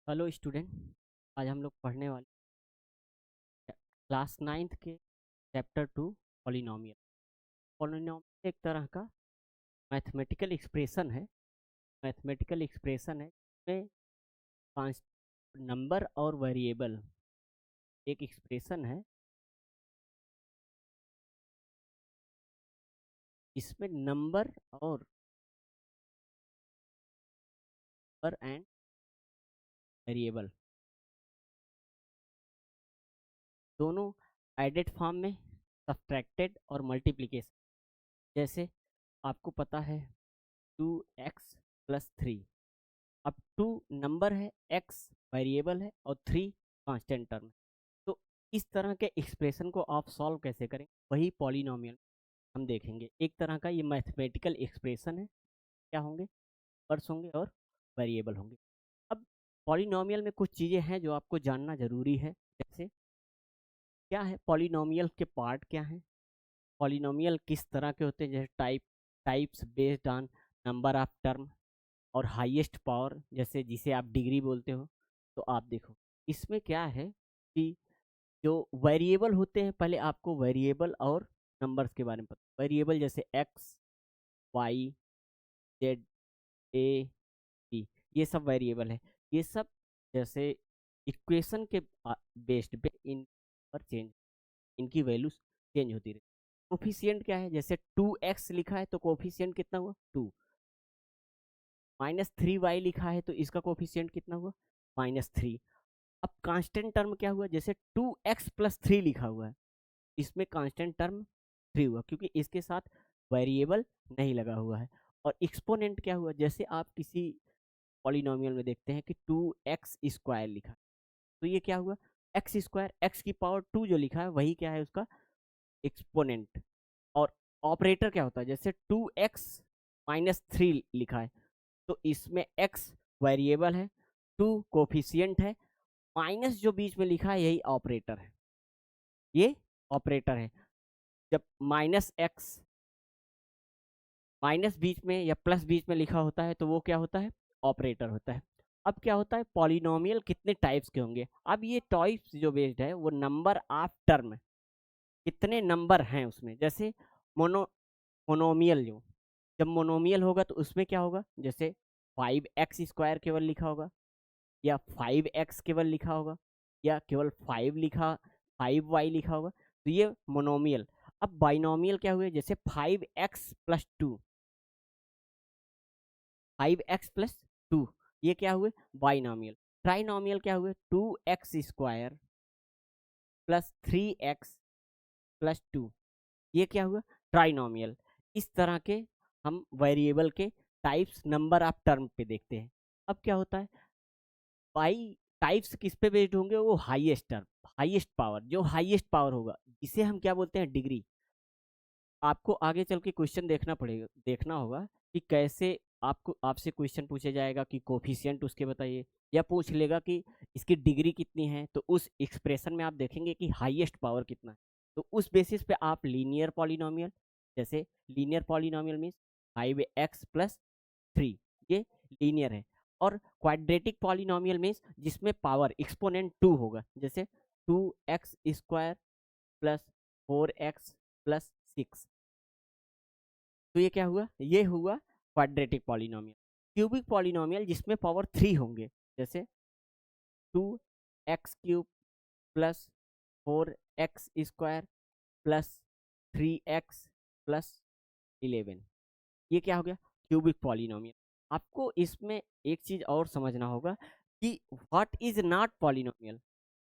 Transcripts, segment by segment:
Hello student. आज हम लोग पढ़ने वाले क्लास 9th के चैप्टर 2 पॉलिनोमियल। पॉलिनोमियल एक तरह का मैथमेटिकल एक्सप्रेशन है। मैथमेटिकल एक्सप्रेशन है इसमें पांच नंबर और वेरिएबल एक एक्सप्रेशन है। इसमें नंबर और एंड वेरिएबल दोनों एडेड फॉर्म में, सब्ट्रैक्टेड और मल्टीप्लिकेशन। जैसे आपको पता है 2x+3। अब 2 नंबर है, x वेरिएबल है और 3 कांस्टेंट टर्म। तो इस तरह के एक्सप्रेशन को आप सॉल्व कैसे करें, वही पॉलिनोमियल हम देखेंगे। एक तरह का ये मैथमेटिकल एक्सप्रेशन है। क्या होंगे? नंबर्स होंगे और वेरिएबल होंगे। अब पॉलिनोमियल में कुछ चीज़ें हैं जो आपको जानना जरूरी है। जैसे क्या है पॉलिनोमियल के पार्ट, क्या है पॉलिनोमियल, किस तरह के होते हैं, जैसे types based on number of term और हाईएस्ट पावर, जैसे जिसे आप डिग्री बोलते हो। तो आप देखो इसमें क्या है कि जो वेरिएबल होते हैं, पहले आपको वेरिएबल और नंबर्स के बारे में पता। वेरिएबल जैसे x, Y, Z, a, B, ये सब वेरिएबल है। ये सब जैसे इक्वेशन के बेस्ड पे इन पर चेंज, इनकी वैल्यूज चेंज होती रहती। कोफिशिएंट क्या है, जैसे 2x लिखा है तो कोफिशिएंट कितना हुआ 2। -3y लिखा है तो इसका कोफिशिएंट कितना हुआ -3। अब कांस्टेंट टर्म क्या हुआ, जैसे 2x+3 लिखा हुआ है, इसमें कांस्टेंट टर्म 3 हुआ क्योंकि इसके साथ वेरिएबल नहीं लगा हुआ है। और एक्सपोनेंट क्या हुआ, जैसे आप किसी पॉलिनोमियल में देखते हैं कि 2x² लिखा है, तो ये क्या हुआ x², x⁻² जो लिखा है वही क्या है उसका एक्सपोनेंट। और ऑपरेटर क्या होता है, जैसे 2x-3 लिखा है तो इसमें x वेरिएबल है, 2 कोफिशिएंट है, माइनस जो बीच में लिखा है यही ऑपरेटर है। ये ऑपरेटर है। जब -x माइनस बीच में या प्लस बीच में लिखा होता है तो वो क्या होता है, ऑपरेटर होता है। अब क्या होता है, पॉलिनोमियल कितने टाइप्स के होंगे। अब ये टाइप्स जो बेस्ड है वो नंबर ऑफ टर्म, कितने नंबर हैं उसमें। जैसे मोनोमियल, जो जब मोनोमियल होगा तो उसमें क्या होगा, जैसे 5x² केवल लिखा होगा, या 5x केवल लिखा होगा, या केवल 5y लिखा होगा, तो ये मोनोमियल। अब बाइनोमियल क्या हुए, जैसे 5x+2, 5x+2, ये क्या हुए बाइनोमियल। ट्राइनोमियल क्या हुए, 2x² + 3x+2, ये क्या हुआ ट्राइनोमियल। इस तरह के हम वेरिएबल के टाइप्स नंबर ऑफ टर्म पे देखते हैं। अब क्या होता है, बाई टाइप्स किस पे बेस्ड होंगे, वो हाईएस्ट टर्म, हाईएस्ट पावर, जो हाईएस्ट पावर होगा इसे हम क्या बोलते हैं, डिग्री। आपको आगे चल के क्वेश्चन देखना पड़ेगा, देखना होगा कि कैसे आपको आपसे क्वेश्चन पूछा जाएगा कि कोफिशिएंट उसके बताइए, या पूछ लेगा कि इसकी डिग्री कितनी है, तो उस एक्सप्रेशन में आप देखेंगे कि हाईएस्ट पावर कितना है। तो उस बेसिस पे आप लीनियर पॉलिनोमियल, जैसे लीनियर पॉलिनोमियल मीन्स 5x+3, ये लीनियर है। और क्वाड्रेटिक पॉलिनोमियल मीन्स जिसमें पावर एक्सपोनेंट 2 होगा, जैसे 2x² + 4x + 6, तो ये क्या हुआ, ये हुआ क्वाड्रेटिक पॉलिनोमियल। क्यूबिक पॉलिनोमियल जिसमें पावर 3 होंगे, जैसे 2x³ + 4x² + 3x + 11, ये क्या हो गया क्यूबिक पॉलिनोमियल। आपको इसमें एक चीज और समझना होगा कि व्हाट इज नॉट पॉलिनोमियल,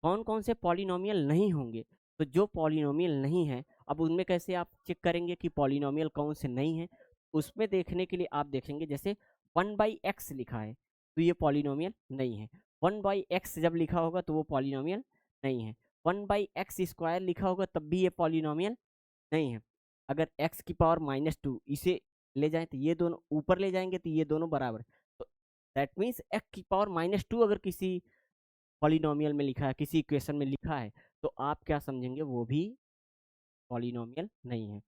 कौन कौन से पॉलिनोमियल नहीं होंगे। तो जो पॉलिनोमियल नहीं है, अब उनमें कैसे आप चेक करेंगे कि पॉलिनोमियल कौन से नहीं है। उसमें देखने के लिए आप देखेंगे, जैसे 1/x लिखा है तो ये पॉलिनोमियल नहीं है। 1/x जब लिखा होगा तो वो पॉलिनोमियल नहीं है। 1/x² लिखा होगा तब भी ये पॉलिनोमियल नहीं है। अगर x⁻² इसे ले जाएं तो ये दोनों ऊपर ले जाएंगे तो ये दोनों बराबर है। तो दैट मीन्स x⁻² अगर किसी पॉलिनोमियल में लिखा है, किसी इक्वेशन में लिखा है, तो आप क्या समझेंगे, वो भी पॉलिनोमियल नहीं है।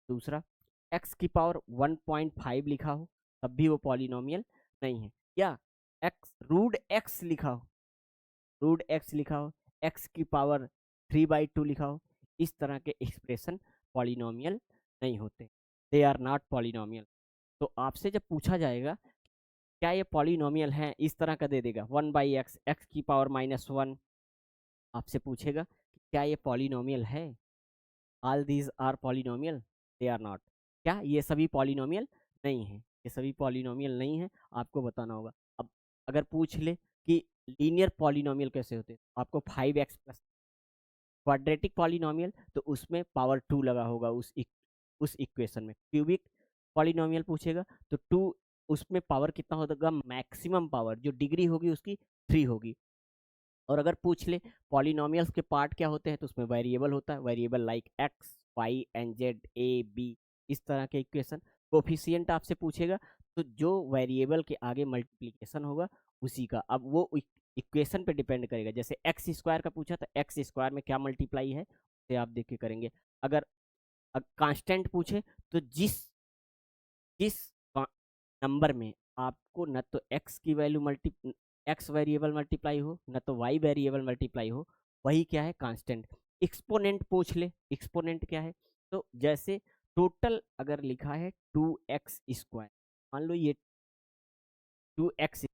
दूसरा, x⁻1.5 लिखा हो तब भी वो पॉलिनोमियल नहीं है, या x√x लिखा हो रूट एक्स लिखा हो, एक्स की पावर 3/2 लिखा हो, इस तरह के एक्सप्रेशन पॉलिनोमियल नहीं होते, दे आर नॉट पॉलिनोमियल। तो आपसे जब पूछा जाएगा क्या ये पॉलिनोमियल है, इस तरह का दे देगा 1/x, एक्स की पावर -1, आपसे पूछेगा कि क्या ये पॉलिनोमियल है, all these are polynomial, they are not. क्या ये सभी पॉलिनोमियल नहीं है, ये सभी पॉलिनोमियल नहीं है, आपको बताना होगा। अब अगर पूछ ले कि लीनियर पॉलिनोमियल कैसे होते हैं, आपको 5x प्लस क्वाड्रेटिक पॉलिनोमियल, तो उसमें पावर 2 लगा होगा उस इक्वेशन में। क्यूबिक पॉलिनोमियल पूछेगा तो 2, उसमें पावर कितना होगा, मैक्सिमम पावर जो डिग्री होगी उसकी 3 होगी। और अगर पूछ ले पॉलिनोमियल्स के पार्ट क्या होते हैं, तो उसमें वेरिएबल होता है, variable like x y and z a b, इस तरह के इक्वेशन। कोफिशिएंट आपसे पूछेगा तो जो वेरिएबल के आगे मल्टीप्लिकेशन होगा उसी का, अब वो इक्वेशन पे डिपेंड करेगा। जैसे एक्स स्क्वायर का पूछा तो एक्स स्क्वायर में क्या मल्टीप्लाई है उसे आप देख के करेंगे। अगर कांस्टेंट पूछे तो जिस जिस नंबर में आपको न तो एक्स की वैल्यू एक्स वेरिएबल मल्टीप्लाई हो, न तो वाई वेरिएबल मल्टीप्लाई हो, वही क्या है, कांस्टेंट। एक्सपोनेंट पूछ ले, एक्सपोनेंट क्या है, तो जैसे टोटल अगर लिखा है 2x², मान लो ये 2x²,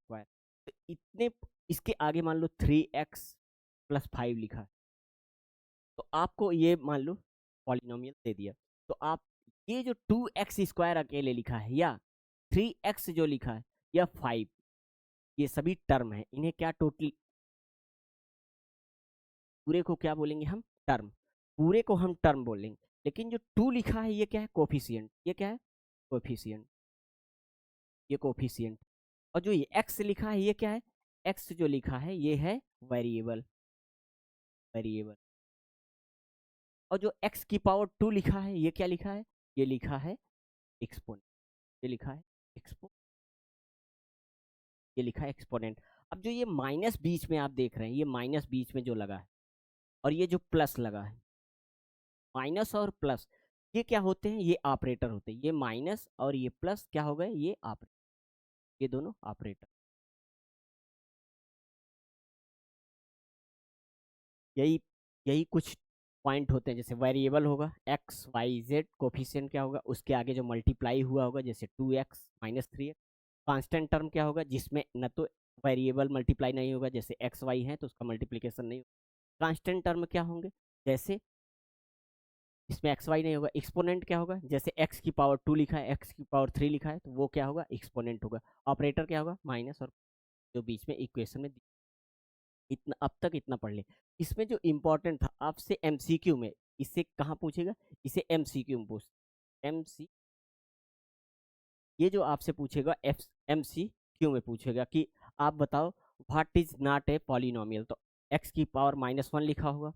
तो इतने इसके आगे मान लो 3x+5 लिखा है, तो आपको ये मान लो पॉलिनोमियल दे दिया। तो आप ये जो 2x² अकेले लिखा है, या 3x जो लिखा है, या 5, ये सभी टर्म है, इन्हें क्या टोटल, पूरे को क्या बोलेंगे हम, टर्म, पूरे को हम टर्म बोलेंगे। लेकिन जो 2 लिखा है ये क्या है, कोफिशिएंट, ये क्या है, कोफिशिएंट, ये कोफिशिएंट। और जो ये x लिखा है ये क्या है, x जो लिखा है ये है वेरिएबल, वेरिएबल। और जो x की पावर 2 लिखा है ये क्या लिखा है, ये लिखा है एक्सपोनेंट, ये लिखा है एक्सपो, ये लिखा है एक्सपोनेंट। अब जो ये माइनस बीच में आप देख रहे हैं, ये माइनस बीच में जो लगा है, और ये जो प्लस लगा है, माइनस और प्लस, ये क्या होते हैं, ये ऑपरेटर होते हैं। ये माइनस और ये प्लस क्या हो गए, ये ऑपरेटर, ये दोनों ऑपरेटर। यही यही कुछ पॉइंट होते हैं। जैसे वेरिएबल होगा एक्स वाई जेड, कोफिशिएंट क्या होगा, उसके आगे जो मल्टीप्लाई हुआ होगा, जैसे 2x-3x। कांस्टेंट टर्म क्या होगा, जिसमें न तो वेरिएबल मल्टीप्लाई नहीं होगा, जैसे एक्स वाई है तो उसका मल्टीप्लीकेशन नहीं होगा। कांस्टेंट टर्म क्या होंगे, जैसे इसमें एक्स वाई नहीं होगा। एक्सपोनेंट क्या होगा, जैसे एक्स की पावर 2 लिखा है, एक्स की पावर 3 लिखा है, तो वो क्या होगा, एक्सपोनेंट होगा। ऑपरेटर क्या होगा, माइनस और जो बीच में इक्वेशन में। इतना अब तक इतना पढ़ ले। इसमें जो इम्पोर्टेंट था आपसे एमसीक्यू में, इसे कहाँ पूछेगा, इसे एमसीक्यू में पूछ, एमसी, ये जो आपसे पूछेगा एफ एमसीक्यू में पूछेगा कि आप बताओ what is not a polynomial. तो एक्स की पावर -1 लिखा होगा,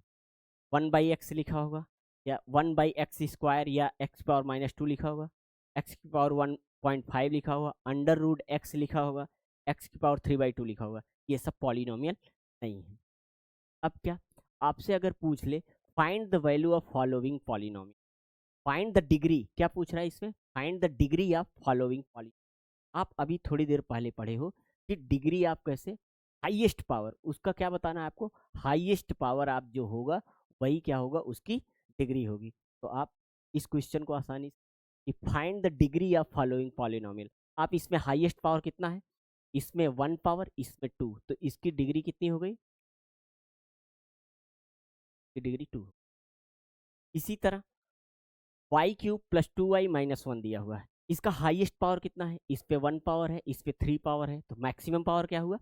1/x लिखा होगा, या 1/x², या एक्स पावर -2 लिखा होगा, एक्स की पावर 1.5 लिखा होगा, √x लिखा होगा, एक्स की पावर 3/2 लिखा होगा। ये सब पॉलिनोमियल नहीं है। अब क्या आपसे अगर पूछ ले find the value of following polynomial, find the degree, क्या पूछ रहा है इसमें, find the degree of following polynomial. आप अभी थोड़ी देर पहले पढ़े हो कि डिग्री आप कैसे, हाईएस्ट पावर, उसका क्या बताना है आपको, हाईएस्ट पावर आप जो होगा वही क्या होगा, उसकी डिग्री होगी। तो आप इस क्वेश्चन को आसानी से find the degree of following polynomial, आप इसमें हाईएस्ट पावर कितना है, इसमें 1 पावर, इसमें 2, तो इसकी डिग्री कितनी हो गई, डिग्री 2। इसी तरह y³ + 2y-1 दिया हुआ है, इसका हाईएस्ट पावर कितना है, इस पे 1 पावर है, इस पे 3 पावर है, तो मैक्सिमम पावर क्या हुआ,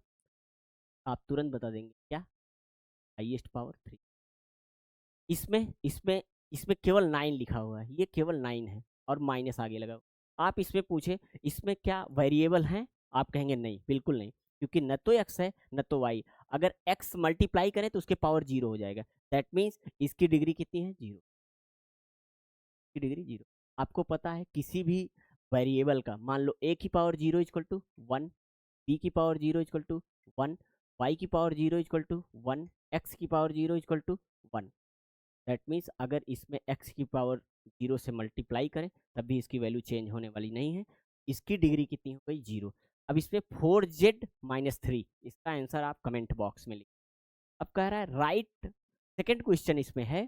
आप तुरंत बता देंगे क्या, हाईएस्ट पावर 3। इसमें इसमें इसमें केवल 9 लिखा हुआ है, ये केवल 9 है और माइनस आगे लगा हुआ। आप इसमें पूछे इसमें क्या वेरिएबल हैं, आप कहेंगे नहीं, बिल्कुल नहीं, क्योंकि न तो x है न तो y। अगर x मल्टीप्लाई करें तो उसके पावर 0 हो जाएगा, दैट मीन्स इसकी डिग्री कितनी है, 0, की डिग्री 0। आपको पता है किसी भी वेरिएबल का, मान लो a की पावर 0 = 1, b की पावर 0 = 1, y की पावर 0 = 1, x की पावर 0 = 1। दैट मीन्स अगर इसमें x की पावर 0 से मल्टीप्लाई करें तब भी इसकी वैल्यू चेंज होने वाली नहीं है, इसकी डिग्री कितनी हो गई, 0। अब इसमें 4z-3, इसका आंसर आप कमेंट बॉक्स में लिखें। अब कह रहा है राइट, सेकेंड क्वेश्चन इसमें है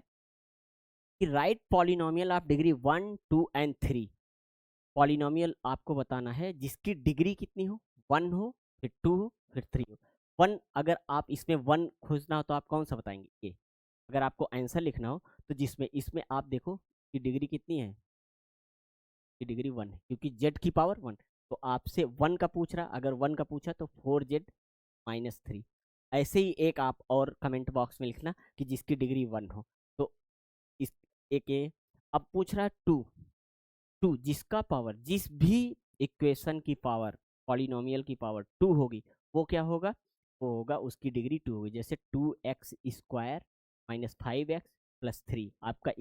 कि right polynomial of degree 1, 2 and 3। Polynomial आपको बताना है जिसकी डिग्री कितनी हो, 1 हो, फिर 2 हो, फिर 3 हो। 1, अगर आप इसमें 1 खोजना हो तो आप कौन सा बताएंगे, ये। अगर आपको आंसर लिखना हो तो जिसमें इसमें आप देखो कि डिग्री कितनी है, की डिग्री 1 है, क्योंकि जेड की पावर 1। तो आपसे 1 का पूछ रहा, अगर 1 का पूछा तो 4z-3। ऐसे ही एक आप और कमेंट बॉक्स में लिखना कि जिसकी डिग्री 1 हो। तो इस एक ये अब पूछ रहा है 2, जिसका पावर, जिस भी इक्वेशन की पावर, पॉलिनोमियल की पावर 2 होगी, वो क्या होगा, वो होगा उसकी डिग्री 2 होगी। जैसे 2x² माइनस 5x+3 आपका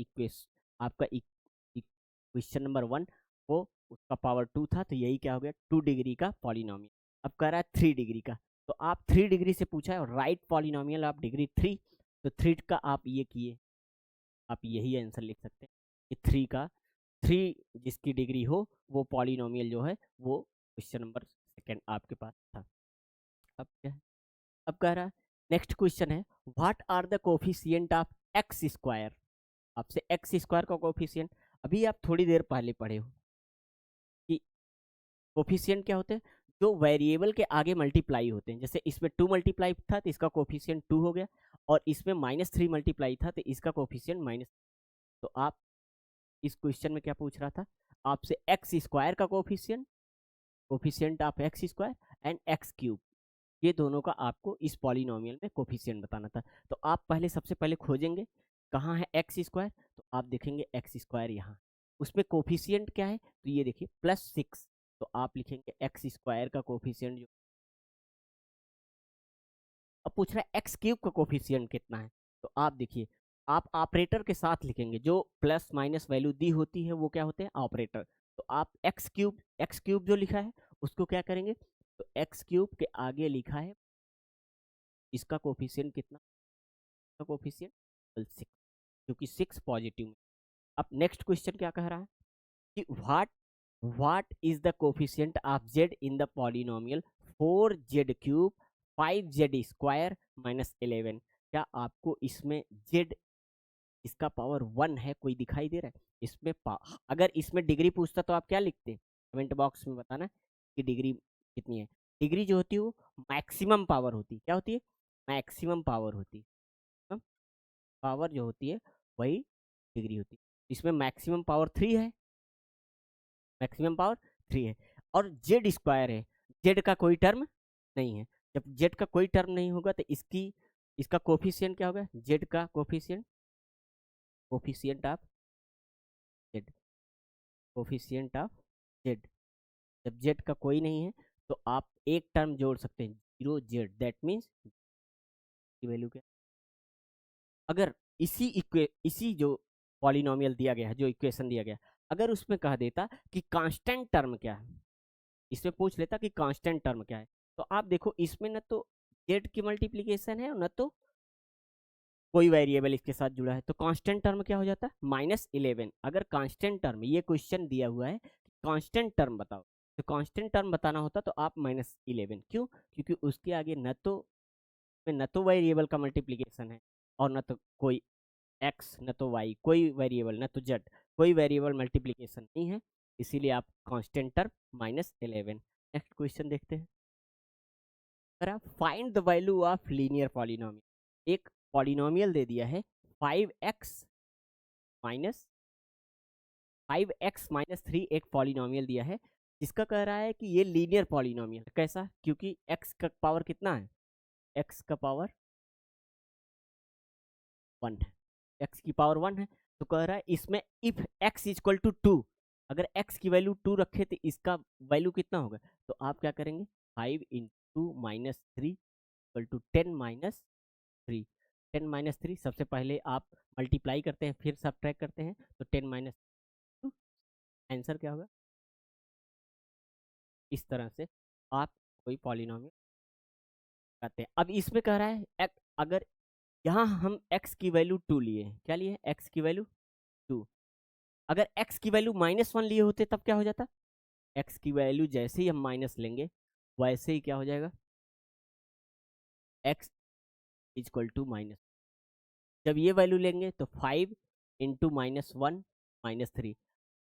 आपका क्वेश्चन नंबर 1, वो उसका पावर 2 था, तो यही क्या हो गया, 2 डिग्री का पॉलिनोमियल। अब कह रहा है 3 डिग्री का, तो आप 3 डिग्री से पूछा है और राइट पॉलिनोमियल आप डिग्री 3, तो 3 का आप ये किए, आप यही आंसर लिख सकते हैं कि 3 जिसकी डिग्री हो वो पॉलिनोमियल जो है वो क्वेश्चन नंबर सेकेंड आपके पास था। अब क्या है, अब कह रहा है नेक्स्ट क्वेश्चन है what are the coefficient of x square. आपसे एक्स स्क्वायर का कोफिशिएंट अभी आप थोड़ी देर पहले पढ़े हो कि कोफिशिएंट क्या होते हैं, जो वेरिएबल के आगे मल्टीप्लाई होते हैं। जैसे इसमें 2 मल्टीप्लाई था तो इसका कोफिशिएंट 2 हो गया, और इसमें -3 मल्टीप्लाई था तो इसका कोफिशिएंट माइनस। तो आप इस क्वेश्चन में क्या पूछ रहा था आपसे, एक्स स्क्वायर का coefficient, coefficient of x square and x cube, ये दोनों का आपको इस पॉलिनोमियल में कोफिशिएंट बताना था। तो आप पहले सबसे पहले खोजेंगे कहाँ है एक्स स्क्वायर, तो आप देखेंगे एक्स स्क्वायर यहाँ, उसमें कोफिशिएंट क्या है, तो ये देखिए +6। तो आप लिखेंगे एक्स स्क्वायर का कोफिशिएंट जो, अब पूछ रहा है एक्स क्यूब का कोफिशिएंट कितना है, तो आप देखिए आप ऑपरेटर के साथ लिखेंगे, जो प्लस माइनस वैल्यू दी होती है वो क्या होते हैं, ऑपरेटर। तो आप एक्स क्यूब जो लिखा है उसको क्या करेंगे, तो एक्स क्यूब के आगे लिखा है इसका कोफिशिएंट कितना, का कोफिशिएंट 6, क्योंकि 6 पॉजिटिव में। अब नेक्स्ट क्वेश्चन क्या कह रहा है कि what is the coefficient of Z in the polynomial 4z³ 5z² -11। क्या आपको इसमें जेड, इसका पावर 1 है, कोई दिखाई दे रहा है इसमें? अगर इसमें डिग्री पूछता तो आप क्या लिखते, कमेंट बॉक्स में बताना कि डिग्री कितनी है। डिग्री जो होती है वो मैक्सिमम पावर होती है, क्या होती है, मैक्सिमम पावर होती है। पावर जो होती है वही डिग्री होती है। इसमें मैक्सिमम पावर 3 है, मैक्सिमम पावर 3 है, और जेड स्क्वायर है, जेड का कोई टर्म नहीं है। जब जेड का कोई टर्म नहीं होगा तो इसका कोफिशिएंट क्या होगा, जेड का coefficient, coefficient of Z, coefficient of Z. जब जेड का कोई नहीं है तो आप एक टर्म जोड़ सकते हैं 0z, दैट मीन्स की वैल्यू क्या, अगर इसी जो पॉलिनोमियल दिया गया है, जो इक्वेशन दिया गया, अगर उसमें कह देता कि कांस्टेंट टर्म क्या है, इसमें पूछ लेता कि कांस्टेंट टर्म क्या है, तो आप देखो इसमें न तो जेड की मल्टीप्लीकेशन है और न तो कोई वेरिएबल इसके साथ जुड़ा है, तो कांस्टेंट टर्म क्या हो जाता है, -11। अगर कांस्टेंट टर्म, ये क्वेश्चन दिया हुआ है कांस्टेंट टर्म बताओ, तो कांस्टेंट टर्म बताना होता तो आप -11, क्यों, क्योंकि उसके आगे न तो वेरिएबल का मल्टीप्लीकेशन है और न तो कोई एक्स, न तो वाई, कोई वेरिएबल, न तो जेड, कोई वेरिएबल मल्टीप्लीकेशन नहीं है, इसीलिए आप कांस्टेंट टर्म -11। नेक्स्ट क्वेश्चन देखते हैं, find the value of linear polynomial. एक पॉलिनोमियल दे दिया है 5x माइनस 5x-3, एक पॉलिनोमियल दिया है जिसका कह रहा है कि ये लीनियर पॉलिनोमियल कैसा, क्योंकि x का पावर कितना है, x का पावर 1 है, x की पावर 1 है, तो कह रहा है इसमें इफ x इक्वल टू 2, अगर x की वैल्यू 2 रखे तो इसका वैल्यू कितना होगा, तो आप क्या करेंगे 5 इंटू -3 इक्वल टू 10-3। 10-3 सबसे पहले आप मल्टीप्लाई करते हैं फिर सब्ट्रैक्ट करते हैं, तो 10-2 आंसर क्या होगा। इस तरह से आप कोई पॉलिनोमियल करते हैं। अब इसमें कह रहा है अगर यहाँ हम x की वैल्यू 2 लिए, क्या लिए, x की वैल्यू 2, अगर x की वैल्यू -1 लिए होते तब क्या हो जाता, x की वैल्यू जैसे ही हम माइनस लेंगे वैसे ही क्या हो जाएगा, x इक्वल टू माइनस। जब ये वैल्यू लेंगे तो 5 इंटू -1 -3।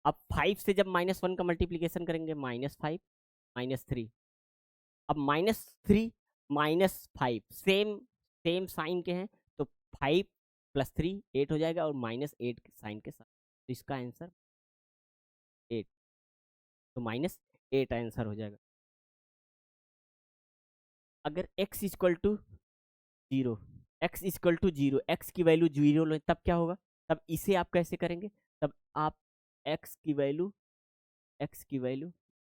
अब 5 से जब -1 का मल्टीप्लीकेशन करेंगे -5 -3। अब -3 -5 सेम सेम साइन के हैं, तो 5 + 3 8 हो जाएगा, और -8 साइन के साथ, तो इसका आंसर 8। तो -8 आंसर हो जाएगा। अगर x इक्वल टू 0, x की वैल्यू 0 लें, तब क्या होगा? तब इसे आप कैसे करेंगे? तब आप x की वैल्यू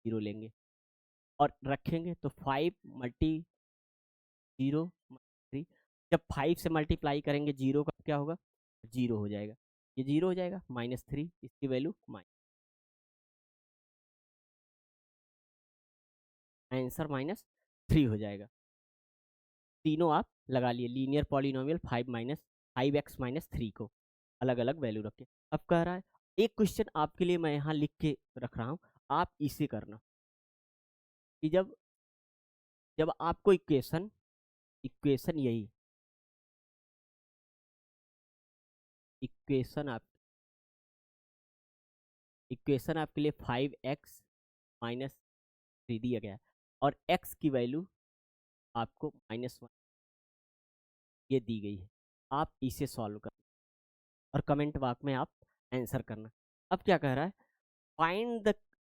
0 लेंगे और रखेंगे, तो 5 मल्टी 0 3। जब 5 से मल्टीप्लाई करेंगे 0 का, क्या होगा? 0 हो जाएगा, ये 0 हो जाएगा, -3 इसकी वैल्यू आंसर -3 हो जाएगा। तीनों आप लगा लिए, लीनियर पॉलिनोमियल 5x - 3 को अलग अलग वैल्यू रखे। अब कह रहा है, एक क्वेश्चन आपके लिए मैं यहाँ लिख के रख रहा हूँ, आप इसे करना कि जब जब आपको इक्वेशन इक्वेशन यही इक्वेशन आप इक्वेशन आपके लिए 5x - 3 दिया गया है, और x की वैल्यू आपको -1 ये दी गई है। आप इसे सॉल्व कर और कमेंट बॉक्स में आप आंसर करना। अब क्या कह रहा है? Find the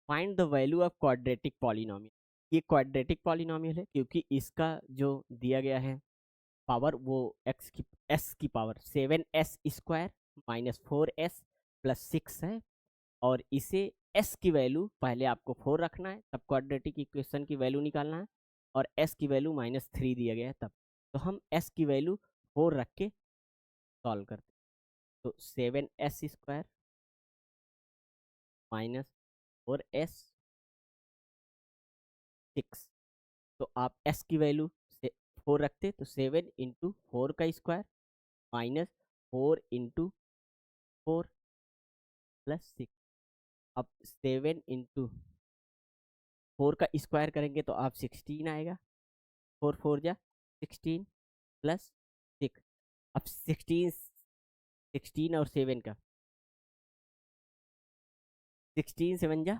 find the value of quadratic polynomial. ये क्वाड्रेटिक पॉलिनोमियल है क्योंकि इसका जो दिया गया है पावर, वो s की पावर 7s² -4s + 6 है, और इसे s की वैल्यू पहले आपको 4 रखना है, तब क्वाड्रेटिक इक्वेशन की वैल्यू निकालना है, और s की वैल्यू -3 दिया गया है तब। तो हम s की वैल्यू 4 रख के सॉल्व करते हैं। तो 7s² -4s 6। तो आप s की वैल्यू से 4 रखते, तो 7 इंटू 4 का स्क्वायर -4 इंटू 4 + 6। अब 7 इंटू 4 का स्क्वायर करेंगे तो आप 16 आएगा, 4 4 जा 16 + 6। अब 16 और 7 का 16 7 जा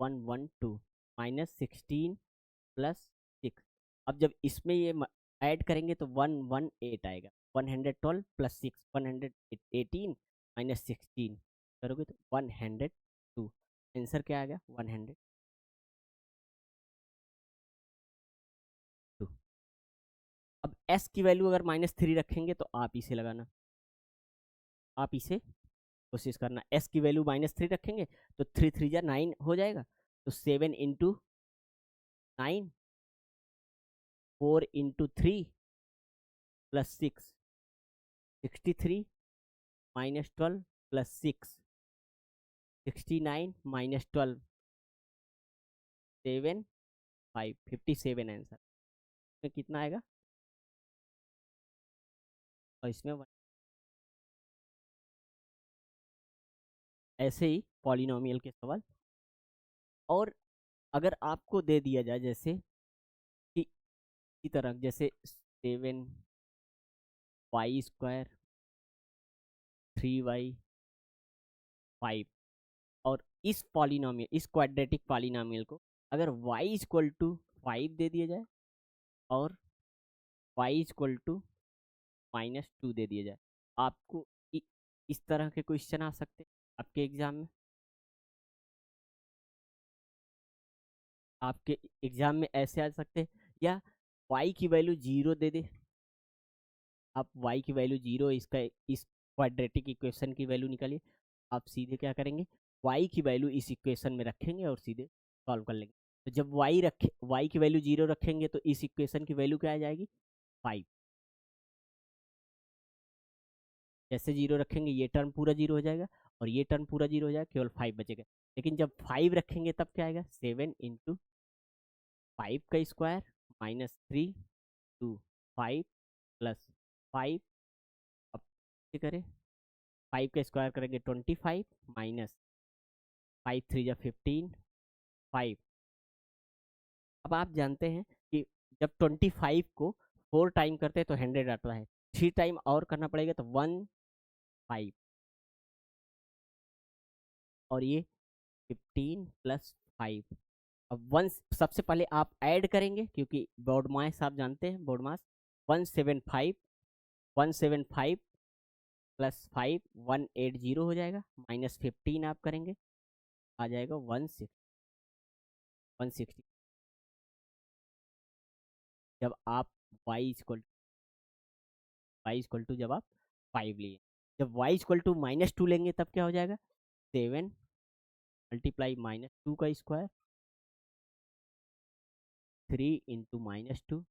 112 -16 + 6। अब जब इसमें ये ऐड करेंगे तो 118 आएगा, 112 + 6 118 -16 करोगे तो 102। आंसर क्या आ गया? 102। अब s की वैल्यू अगर -3 रखेंगे तो आप इसे लगाना, आप इसे कोशिश करना। s की वैल्यू -3 रखेंगे तो 3 3 जा 9 हो जाएगा, तो 7 इंटू 9 4 इंटू 3 + 6 63 -12 + 6 69 -12 7 5 57 आंसर। इसमें कितना आएगा? और इसमें ऐसे ही पॉलिनोमियल के सवाल। और अगर आपको दे दिया जाए जैसे कि इसी तरह, जैसे 7y² 3y 5, और इस क्वाड्रेटिक पॉलिनोमियल को अगर y = 5 दे दिया जाए और y = -2 दे दिया जाए, आपको इस तरह के क्वेश्चन आ सकते हैं आपके एग्जाम में। आपके एग्जाम में ऐसे आ सकते हैं, या y की वैल्यू 0 दे दे, आप y की वैल्यू 0, इसका इस क्वाड्रेटिक इक्वेशन की वैल्यू निकालिए। आप सीधे क्या करेंगे? y की वैल्यू इस इक्वेशन में रखेंगे और सीधे सॉल्व कर लेंगे। तो जब y की वैल्यू 0 रखेंगे तो इस इक्वेशन की वैल्यू क्या आ जाएगी? 5। जैसे 0 रखेंगे ये टर्म पूरा 0 हो जाएगा, और ये टर्म पूरा 0 हो जाएगा, केवल 5 बचेगा। लेकिन जब 5 रखेंगे तब क्या आएगा? 7 इंटू 5 का स्क्वायर -3 टू 5 + 5। अब कैसे करें? 5 का स्क्वायर करेंगे 25 -5 3 जा 15 5। अब आप जानते हैं कि जब 25 को 4 टाइम करते हैं तो 100 आता है, 3 टाइम और करना पड़ेगा तो 15, और ये 15 + 5। अब वन सबसे पहले आप ऐड करेंगे, क्योंकि बोर्ड मास आप जानते हैं, बोर्ड मास 175, 175 + 5 180 हो जाएगा, -15 आप करेंगे, आ जाएगा 160। जब आप y जब आप 5 लिए, जब y -2 लेंगे तब क्या हो जाएगा, 7 × -2 का स्क्वायर, 3 × -2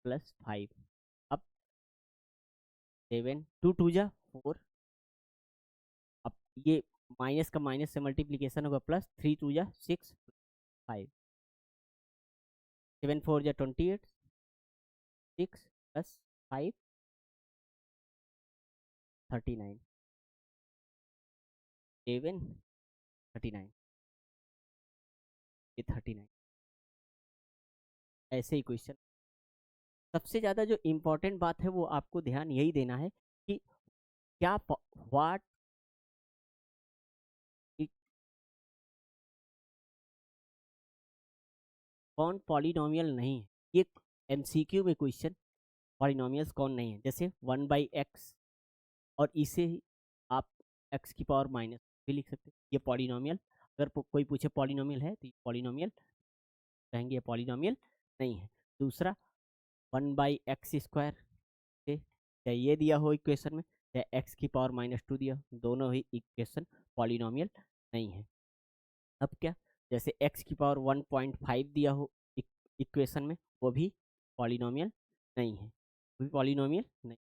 + 5। अब 7 2 2 जा 4, अब ये माइनस का माइनस से मल्टीप्लीकेशन होगा, प्लस 3 2 जा 6 5, 7 4 जा 28, 6 + 5 39, 7 39, ये 39। ऐसे ही क्वेश्चन, सबसे ज़्यादा जो इम्पोर्टेंट बात है वो आपको ध्यान यही देना है कि क्या व्हाट कौन पॉलिनोमियल नहीं है। ये एमसीक्यू में क्वेश्चन, पॉलिनोमियल्स कौन नहीं है, जैसे 1/x, और इसे ही आप x⁻⁻ भी लिख सकते हैं, ये पॉलिनोमियल। अगर कोई पूछे पॉलिनोमियल है तो ये पॉलिनोमियल कहेंगे, ये पॉलिनोमियल नहीं है। दूसरा 1/x² से, चाहे ये दिया हो इक्वेशन में, चाहे x⁻⁻2 दिया हो, दोनों ही इक्वेशन पॉलिनोमियल नहीं है। अब क्या, जैसे x⁻1.5 दिया हो इक्वेशन में, वो भी पॉलिनोमियल नहीं है, वो भी पॉलिनोमियल नहीं।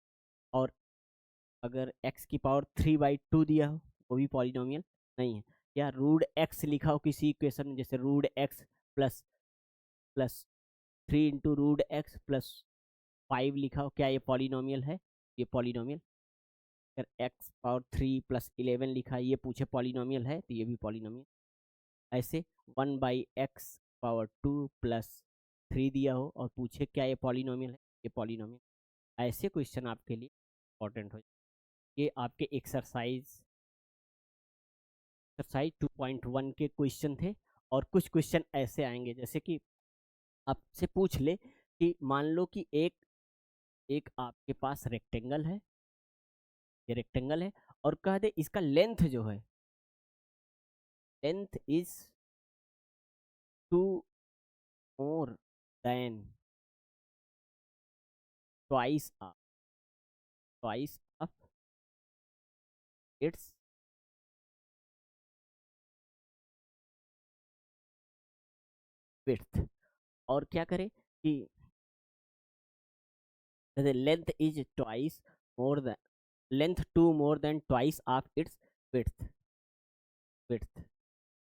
और अगर x⁻3/2 दिया हो, वो भी पॉलिनोमियल नहीं है। या √x लिखा हो किसी इक्वेशन में, जैसे √x प्लस प्लस 3 × √x + 5 लिखा हो, क्या ये पॉलिनोमियल है, ये पॉलिनोमियल। अगर x⁻3 + 11 लिखा है, ये पूछे पॉलिनोमियल है, तो ये भी पॉलिनोमियल। ऐसे 1/x⁻2 + 3 दिया हो और पूछे क्या ये पॉलिनोमियल है, ये पॉलिनोमियल। ऐसे क्वेश्चन आपके लिए इंपॉर्टेंट हो। ये आपके एक्सरसाइज 2.1 के क्वेश्चन थे। और कुछ क्वेश्चन ऐसे आएंगे, जैसे कि आपसे पूछ ले कि मान लो कि एक एक आपके पास रेक्टेंगल है, ये रेक्टेंगल है, और कह दे इसका लेंथ जो है, length is 2 more than twice of its width। और क्या करे कि length is twice more than, length 2 more than twice of its width, width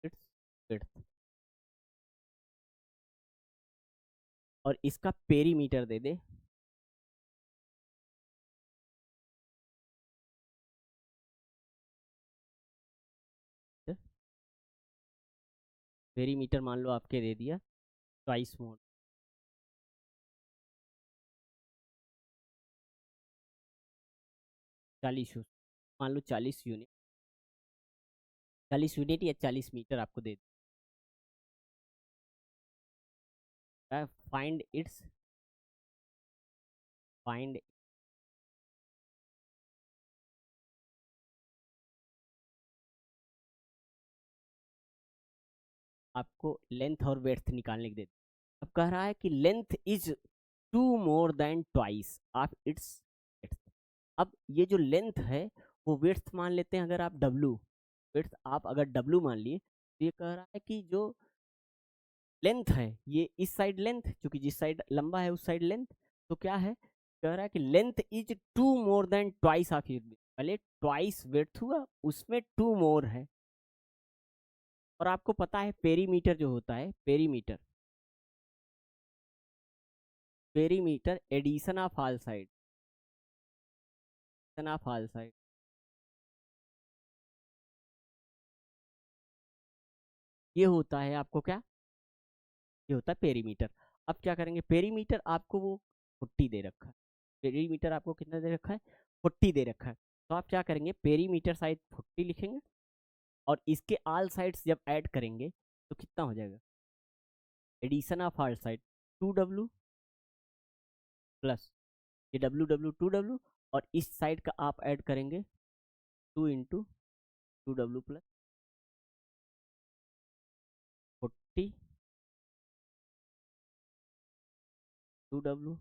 its width, और इसका पेरीमीटर दे दे। पेरीमीटर मान लो आपके दे दिया ट्वाइस मोर, 40 मान लो 40 यूनिट, 40 यूनिट या 40 मीटर आपको दे दिया। फाइंड आपको लेंथ और वेड्थ निकालने के दे। अब कह रहा है कि length is 2 more than twice of its width। अब ये जो लेंथ है वो विड्थ मान लेते हैं, अगर आप W विड्थ आप अगर W मान लिए, तो ये कह रहा है कि जो लेंथ है, ये इस साइड लेंथ, क्योंकि जिस साइड लंबा है उस साइड लेंथ, तो क्या है, कह रहा है कि length is 2 more than twice of it. पहले ट्वाइस विड्थ हुआ, उसमें 2 more है। और आपको पता है पेरीमीटर जो होता है, perimeter, perimeter addition of all side, addition of all side, ये होता है आपको क्या, ये होता है पेरीमीटर। अब क्या करेंगे, पेरीमीटर आपको वो 40 दे रखा है, पेरीमीटर आपको कितना दे रखा है, 40 दे रखा है। तो आप क्या करेंगे, पेरीमीटर साइड 40 लिखेंगे, और इसके ऑल साइड्स जब ऐड करेंगे तो कितना हो जाएगा, addition of all side 2W plus ये W 2W, और इस साइड का आप ऐड करेंगे 2 into 2W plus 40 2W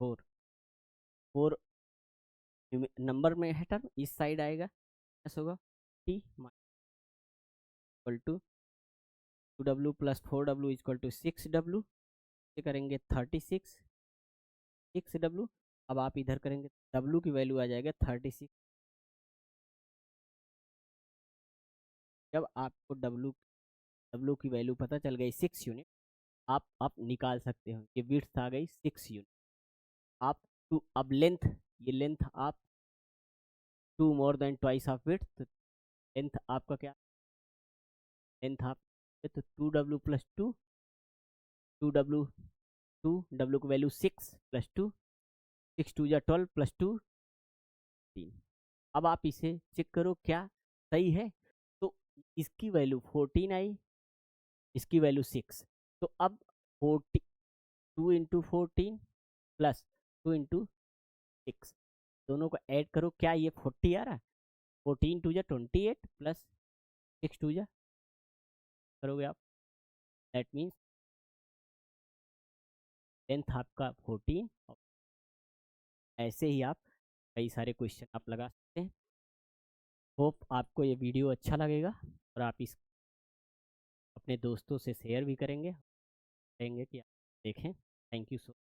4 4 number में है टर्म, इस साइड आएगा प्लस होगा T equal to 2W plus 4W equal to 6W, ये करेंगे 36 6W। अब आप इधर करेंगे W की वैल्यू आ जाएगा 36। जब आपको W की वैल्यू पता चल गई 6 यूनिट, आप निकाल सकते हो, ये विड्थ आ गई 6 यूनिट। आप टू, अब लेंथ, ये लेंथ आप 2 more than twice of width, तो लेंथ आपका क्या, लेंथ आप तो 2W प्लस 2 2W 2W की वैल्यू 6 प्लस 2 6 2 या 12 प्लस 2 3। अब आप इसे चेक करो क्या सही है, तो इसकी वैल्यू 14 आई, इसकी वैल्यू 6। तो अब 40 2 इंटू 14 प्लस 2 इंटू 6, दोनों को ऐड करो, क्या ये 40 आ रहा है, 14 2 या 28 प्लस 6 2 या, करोगे आप, दैट मीन्स लेंथ आपका 14। ऐसे ही आप कई सारे क्वेश्चन आप लगा सकते हैं। होप आपको ये वीडियो अच्छा लगेगा, और आप इस अपने दोस्तों से शेयर भी करेंगे कि आप देखें। Thank you so